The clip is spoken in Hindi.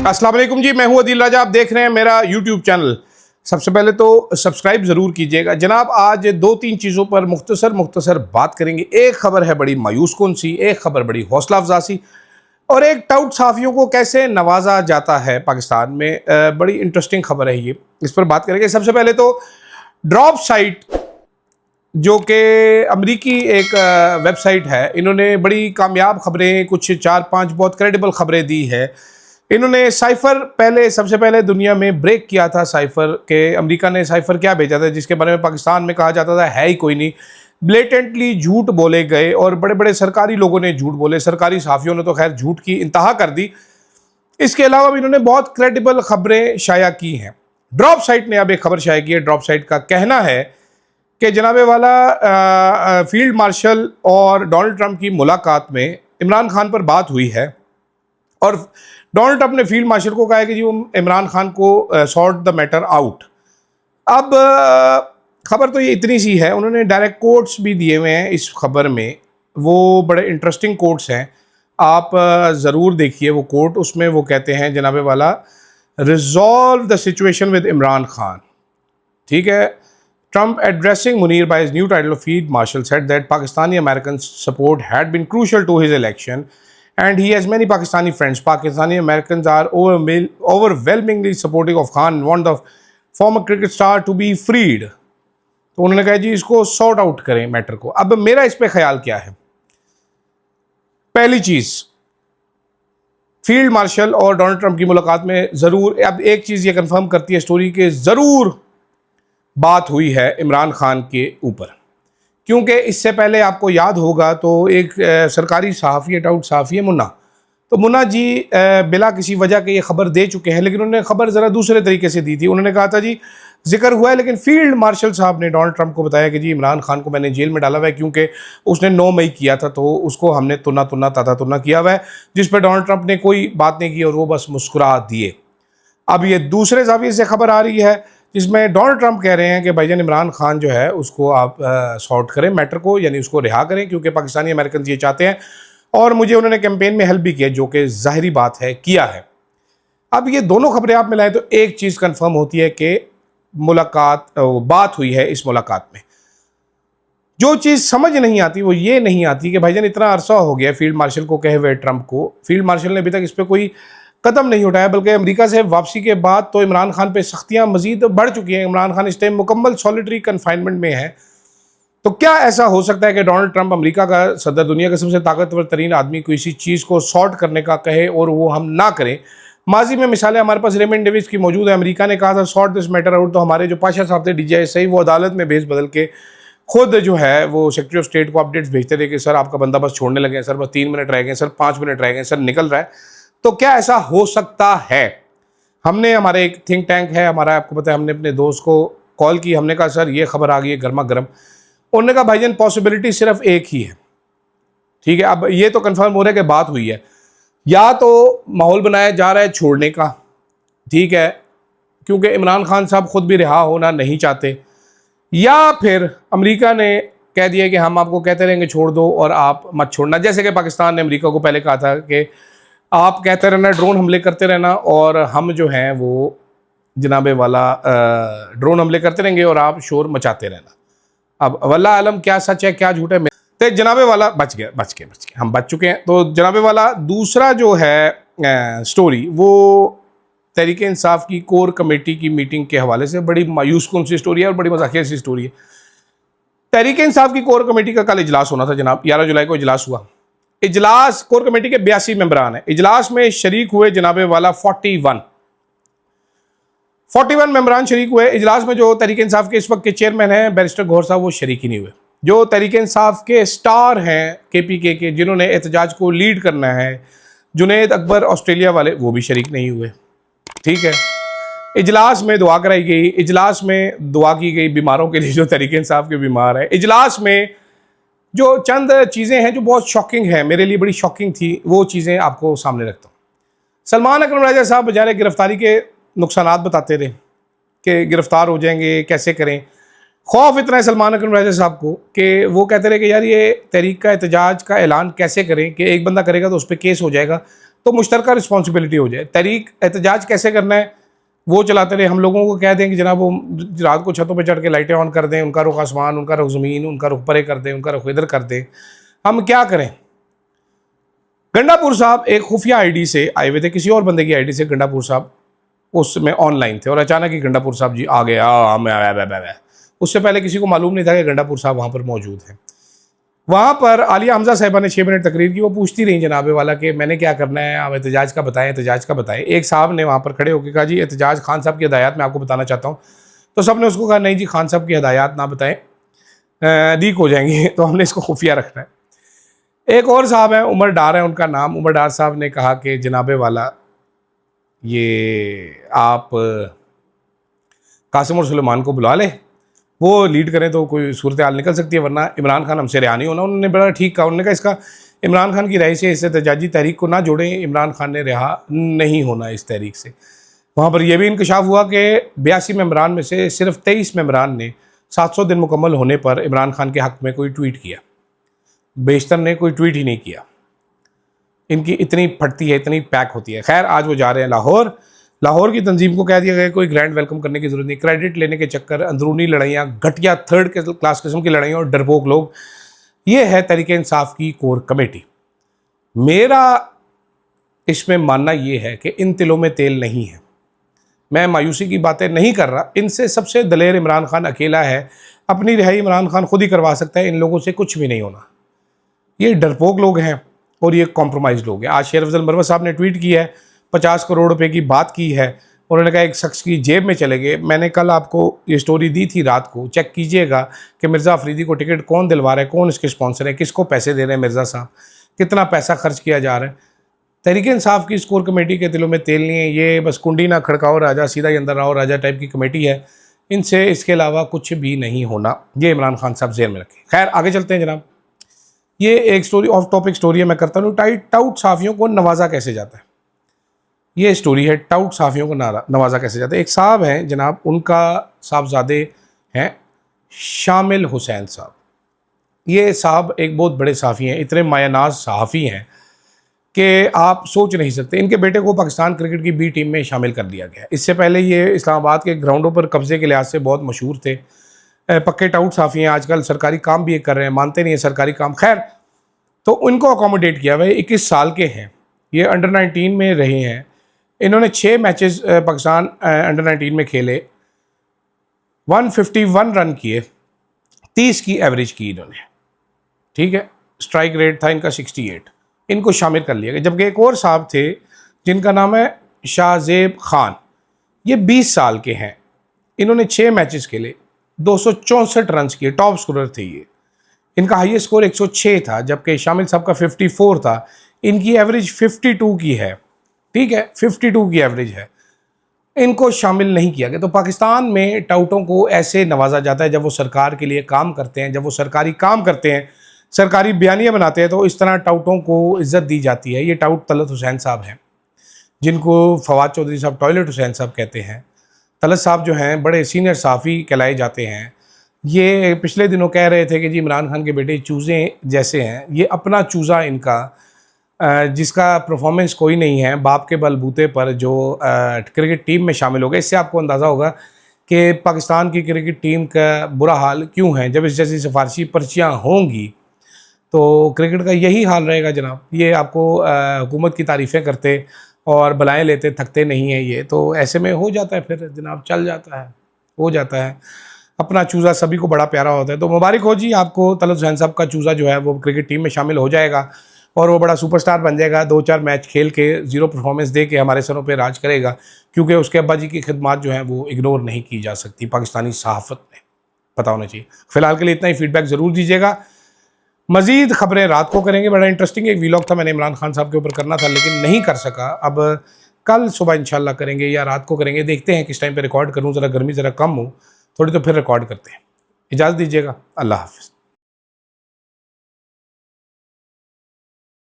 अस्सलाम वालेकुम जी, मैं हूं अदील राजा। आप देख रहे हैं मेरा यूट्यूब चैनल। सबसे पहले तो सब्सक्राइब ज़रूर कीजिएगा। जनाब, आज दो तीन चीज़ों पर मुख्तसर बात करेंगे। एक खबर है बड़ी मायूस कुन सी, एक खबर बड़ी हौसला अफजा सी, और एक टाउट सहाफ़ियों को कैसे नवाजा जाता है पाकिस्तान में। बड़ी इंटरेस्टिंग खबर है ये, इस पर बात करेंगे। सबसे पहले तो ड्रॉप साइट, जो कि अमरीकी एक वेबसाइट है, इन्होंने बड़ी कामयाब खबरें, कुछ 4-5 बहुत क्रेडिबल खबरें दी है। इन्होंने साइफर सबसे पहले दुनिया में ब्रेक किया था। साइफर के अमेरिका ने साइफर क्या भेजा था, जिसके बारे में पाकिस्तान में कहा जाता था है ही कोई नहीं। ब्लेटेंटली झूठ बोले गए और बड़े बड़े सरकारी लोगों ने झूठ बोले, सरकारी सहाफ़ियों ने तो खैर झूठ की इंतहा कर दी। इसके अलावा भी इन्होंने बहुत क्रेडिबल खबरें शाया की हैं। ड्रॉप साइट ने अब एक खबर शाया की है। ड्रॉप साइट का कहना है कि जनाबे वाला फील्ड मार्शल और डोनाल्ड ट्रंप की मुलाकात में इमरान खान पर बात हुई है, और डोनाल्ड ट्रंप ने फील्ड मार्शल को कहा है कि जी वो इमरान खान को सॉर्ट द मैटर आउट। अब खबर तो ये इतनी सी है, उन्होंने डायरेक्ट कोट्स भी दिए हुए हैं इस खबर में। वो बड़े इंटरेस्टिंग कोट्स हैं, आप ज़रूर देखिए वो कोट। उसमें वो कहते हैं जनाबे वाला, resolve the situation with Imran Khan. ठीक है। Trump addressing Munir by his new title of Field Marshal said that Pakistani American support had been crucial to his election and he has many Pakistani friends. Pakistani Americans are overwhelmingly supportive of Khan and want the former cricket star to be freed. तो उन्होंने कहा जी इसको सॉर्ट आउट करें मैटर को। अब मेरा इस पे ख्याल क्या है? पहली चीज़, फील्ड मार्शल और डोनाल्ड ट्रंप की मुलाकात में ज़रूर, अब एक चीज़ ये कंफर्म करती है स्टोरी के, ज़रूर बात हुई है इमरान खान के ऊपर। क्योंकि इससे पहले आपको याद होगा तो एक सरकारी सहाफ़ी, टाउट सहाफ़ी है मुन्ना, तो मुन्ना जी बिला किसी वजह के ये खबर दे चुके हैं, लेकिन उन्होंने खबर ज़रा दूसरे तरीके से दी थी। उन्होंने कहा था जी जिक्र हुआ है, लेकिन फील्ड मार्शल साहब ने डोनाल्ड ट्रंप को बताया कि जी इमरान खान को मैंने जेल में डाला हुआ है क्योंकि उसने 9 मई किया था, तो उसको हमने तुना किया हुआ है, जिस पर डोनाल्ड ट्रंप ने कोई बात नहीं की और वो बस मुस्कुरा दिए। अब ये दूसरे ज़ाविये से खबर आ रही है जिसमें डोनाल्ड ट्रंप कह रहे हैं कि भाईजान इमरान खान जो है उसको आप सॉर्ट करें मैटर को, यानी उसको रिहा करें, क्योंकि पाकिस्तानी अमेरिकन ये चाहते हैं, और मुझे उन्होंने कैंपेन में हेल्प भी किया, जो कि ज़ाहिरी बात है किया है। अब ये दोनों खबरें आप मिलाएं तो एक चीज़ कंफर्म होती है कि बात हुई है इस मुलाकात में। जो चीज़ समझ नहीं आती वो ये नहीं आती कि भाईजान इतना अरसा हो गया फील्ड मार्शल को कहे हुए ट्रंप को, फील्ड मार्शल ने अभी तक इस पर कोई कदम नहीं उठाया, बल्कि अमेरिका से वापसी के बाद तो इमरान खान पे सख्तियां मजीद बढ़ चुकी हैं। इमरान खान इस टाइम मुकम्मल सॉलिटरी कन्फाइनमेंट में है। तो क्या ऐसा हो सकता है कि डोनाल्ड ट्रंप, अमेरिका का सदर, दुनिया का सबसे ताकतवर तरीन आदमी, को इसी चीज़ को सॉर्ट करने का कहे और वो हम ना करें? माजी में मिसालें हमारे पास रेमंड डेविस की मौजूद है। अमेरिका ने कहा था सॉर्ट दिस मैटर आउट, तो हमारे जो पाशा साहब थे DJI सही, वो अदालत में भेज बदल के खुद जो है वो सेक्रेटरी ऑफ स्टेट को अपडेट्स भेजते थे कि सर आपका बंदा बस छोड़ने लगे, सर बस 3 मिनट रह गए, सर 5 मिनट रह गए, सर निकल रहा है। तो क्या ऐसा हो सकता है? हमने, हमारे एक थिंक टैंक है हमारा, आपको पता है, हमने अपने दोस्त को कॉल की, हमने कहा सर ये खबर आ गई है गर्मा गर्म। उन्होंने कहा भाईजान पॉसिबिलिटी सिर्फ एक ही है। ठीक है, अब ये तो कंफर्म हो रहा है कि बात हुई है, या तो माहौल बनाया जा रहा है छोड़ने का, ठीक है, क्योंकि इमरान खान साहब खुद भी रिहा होना नहीं चाहते, या फिर अमेरिका ने कह दिया कि हम आपको कहते रहेंगे छोड़ दो और आप मत छोड़ना, जैसे कि पाकिस्तान ने अमेरिका को पहले कहा था कि आप कहते रहना, ड्रोन हमले करते रहना, और हम जो हैं वो जनाबे वाला ड्रोन हमले करते रहेंगे और आप शोर मचाते रहना। अब वल्लाह आलम क्या सच है क्या झूठ है, तो जनाबे वाला बच गए, हम बच चुके हैं। तो जनाबे वाला दूसरा जो है स्टोरी, वो तहरीक इंसाफ की कोर कमेटी की मीटिंग के हवाले से बड़ी मायूस कुन सी स्टोरी है और बड़ी मजाकिया सी स्टोरी है। तहरीक इंसाफ की कोर कमेटी का कल इजलास होना था जनाब, 11 जुलाई को इजलास हुआ। इजलास, कोर कमेटी के 82 मेंबरान हैं, इजलास में शरीक हुए जनाबे वाला 41 मेंबरान शरीक हुए इजलास में। जो तहरीक इंसाफ के इस वक्त के चेयरमैन हैं बैरिस्टर गौहर साहब, वो शरीक ही नहीं हुए। जो तहरीक इंसाफ के स्टार हैं KPK के, जिन्होंने एहतजाज को लीड करना है, जुनैद अकबर ऑस्ट्रेलिया वाले, वो भी शरीक नहीं हुए। ठीक है, इजलास में दुआ कराई गई, इजलास में दुआ की गई बीमारों के लिए जो तहरीक इंसाफ के बीमार है। इजलास में जो चंद चीज़ें हैं जो बहुत शॉकिंग है, मेरे लिए बड़ी शॉकिंग थी, वो चीज़ें आपको सामने रखता हूँ। सलमान अकरम राजा साहब बेचारे गिरफ्तारी के नुकसानात बताते रहे कि गिरफ्तार हो जाएंगे, कैसे करें। खौफ इतना है सलमान अकरम रज़ा साहब को कि वो कहते रहे कि यार ये तहरीक का एहतजाज का ऐलान कैसे करें कि एक बंदा करेगा तो उस पर केस हो जाएगा, तो मुश्तरका रिस्पॉन्सिबिलिटी हो जाए। तहरीक एहतजाज कैसे करना है वो चलाते रहे, हम लोगों को कह दें कि जनाब वो रात को छतों पे चढ़ के लाइटें ऑन कर दें, उनका रुख आसमान, उनका रुख ज़मीन, उनका रुख परे कर दें, उनका रुख इधर कर दें, हम क्या करें। गंडापुर साहब एक खुफिया आईडी से आए हुए थे, किसी और बंदे की आईडी से गंडापुर साहब उसमें ऑनलाइन थे और अचानक ही गंडापुर साहब जी आ गए। उससे पहले किसी को मालूम नहीं था कि गंडापुर साहब वहाँ पर मौजूद हैं। वहाँ पर आलिया हमजा साहिबा ने 6 मिनट तकरीर की। वो पूछती रही जनाबे वाला कि मैंने क्या करना है, आप एहतजाज का बताएं, एहतजाज का बताएं। एक साहब ने वहाँ पर खड़े होकर कहा जी एहतजाज खान साहब की हदायत मैं आपको बताना चाहता हूँ। तो सब ने उसको कहा नहीं जी खान साहब की हदायत ना बताएं, लीक हो जाएंगी, तो हमने इसको खुफिया रखना है। एक और साहब हैं, उमर डार है उनका नाम। उमर डार साहब ने कहा कि जनाबे वाला ये आप कासिम और सुलेमान को बुला लें, वो लीड करें तो कोई सूरत हाल निकल सकती है, वरना इमरान खान हमसे रिहा नहीं होना। उन्होंने बड़ा ठीक कहा, उन्होंने कहा इसका इमरान खान की राय से इस एहतजाजी तहरीक को ना जोड़ें, इमरान खान ने रिहा नहीं होना इस तहरीक से। वहाँ पर यह भी इंकशाफ हुआ कि 82 मेंबरान में से सिर्फ 23 मेंबरान ने 700 दिन मुकम्मल होने पर इमरान खान के हक़ में कोई ट्वीट किया, बेशतर ने कोई ट्वीट ही नहीं किया। इनकी इतनी फटती है, इतनी पैक होती है। खैर आज वो जा रहे हैं लाहौर। लाहौर की तंजीम को कह दिया गया कोई ग्रैंड वेलकम करने की ज़रूरत नहीं, क्रेडिट लेने के चक्कर, अंदरूनी लड़ाइयाँ, घटिया थर्ड क्लास किस्म की लड़ाइयाँ और डरपोक लोग, ये है तहरीक इंसाफ की कोर कमेटी। मेरा इसमें मानना ये है कि इन तिलों में तेल नहीं है। मैं मायूसी की बातें नहीं कर रहा, इनसे सबसे दलेर इमरान खान अकेला है। अपनी रिहाई इमरान खान खुद ही करवा सकता है, इन लोगों से कुछ भी नहीं होना। ये डरपोक लोग हैं और ये कॉम्प्रोमाइज़ लोग हैं। आज शेर अफजल मरवत साहब ने ट्वीट किया है, 50 करोड़ रुपए की बात की है। उन्होंने कहा एक शख्स की जेब में चले गए। मैंने कल आपको ये स्टोरी दी थी रात को, चेक कीजिएगा कि मिर्ज़ा अफरीदी को टिकट कौन दिलवा रहा है, कौन इसके स्पॉन्सर है, किसको पैसे दे रहे हैं मिर्ज़ा साहब, कितना पैसा खर्च किया जा रहा है। तहरीक इंसाफ की स्कोर कमेटी के दिलों में तेल नहीं है। ये बस कुंडी ना खड़काओ राजा, सीधा ही अंदर आओ राजा टाइप की कमेटी है। इनसे इसके अलावा कुछ भी नहीं होना, ये इमरान खान साहब ज़हन में रखें। खैर आगे चलते हैं जनाब। ये एक स्टोरी ऑफ टॉपिक स्टोरी है, मैं करता हूँ। टाउट साफ़ियों को नवाजा कैसे जाता है, ये स्टोरी है। टाउट साफ़ियों को नवाजा कैसे जाता है। एक साहब हैं जनाब, उनका साहबजादे हैं शामिल हुसैन साहब। ये साहब एक बहुत बड़े साफ़ी हैं, इतने मायानाज सहाफ़ी हैं कि आप सोच नहीं सकते। इनके बेटे को पाकिस्तान क्रिकेट की बी टीम में शामिल कर दिया गया। इससे पहले ये इस्लामाबाद के ग्राउंडों पर कब्ज़े के लिहाज से बहुत मशहूर थे। पक्के टाउट साफ़ी हैं, आजकल सरकारी काम भी ये कर रहे हैं, मानते नहीं है सरकारी काम। खैर तो उनको अकोमोडेट किया हुआ है। 21 साल के हैं ये, अंडर 19 में रहे हैं। इन्होंने 6 मैचेस पाकिस्तान अंडर 19 में खेले, 151 रन किए, 30 की एवरेज की इन्होंने, ठीक है। स्ट्राइक रेट था इनका 68। इनको शामिल कर लिया गया। जबकि एक और साहब थे जिनका नाम है शाहजेब खान, ये 20 साल के हैं। इन्होंने 6 मैचेस खेले, 264 रन किए, टॉप स्कोरर थे ये। इनका हाईएस्ट स्कोर 106 था, जबकि शामिल साहब का 54 था। इनकी एवरेज 52 की है, ठीक है, 52 की एवरेज है। इनको शामिल नहीं किया गया। तो पाकिस्तान में टाउटों को ऐसे नवाजा जाता है जब वो सरकार के लिए काम करते हैं, जब वो सरकारी काम करते हैं, सरकारी बयानियाँ बनाते हैं, तो इस तरह टाउटों को इज्जत दी जाती है। ये टाउट तलत हुसैन साहब हैं, जिनको फवाद चौधरी साहब टॉयलेट हुसैन साहब कहते हैं। तलत साहब जो हैं बड़े सीनियर साफ़ी कहलाए जाते हैं। ये पिछले दिनों कह रहे थे कि जी इमरान खान के बेटे चूज़े जैसे हैं। ये अपना चूज़ा इनका, जिसका परफॉर्मेंस कोई नहीं है, बाप के बलबूते पर जो क्रिकेट टीम में शामिल हो गए। इससे आपको अंदाज़ा होगा कि पाकिस्तान की क्रिकेट टीम का बुरा हाल क्यों है। जब इस जैसी सिफारशी पर्चियाँ होंगी तो क्रिकेट का यही हाल रहेगा जनाब। ये आपको हुकूमत की तारीफ़ें करते और बलाएँ लेते थकते नहीं हैं ये, तो ऐसे में हो जाता है फिर जनाब, चल जाता है, हो जाता है। अपना चूज़ा सभी को बड़ा प्यारा होता है। तो मुबारक हो जी आपको, तलत हुसैन साहब का चूज़ा जो है वो क्रिकेट टीम में शामिल हो जाएगा और वो बड़ा सुपरस्टार बन जाएगा। 2-4 मैच खेल के 0 परफॉर्मेंस दे के हमारे सरों पे राज करेगा, क्योंकि उसके अब्बा जी की खिदमत जो है वो इग्नोर नहीं की जा सकती पाकिस्तानी सहाफ़त में, पता होना चाहिए। फ़िलहाल के लिए इतना ही, फीडबैक ज़रूर दीजिएगा। मज़ीद ख़बरें रात को करेंगे। बड़ा इंटरेस्टिंग एक वीलॉग था, मैंने इमरान खान साहब के ऊपर करना था लेकिन नहीं कर सका। अब कल सुबह इंशाल्लाह करेंगे या रात को करेंगे, देखते हैं किस टाइम पे रिकॉर्ड करूँ। ज़रा गर्मी ज़रा कम हो थोड़ी तो फिर रिकॉर्ड करते हैं। इजाज़त दीजिएगा, अल्लाह हाफ़िज़।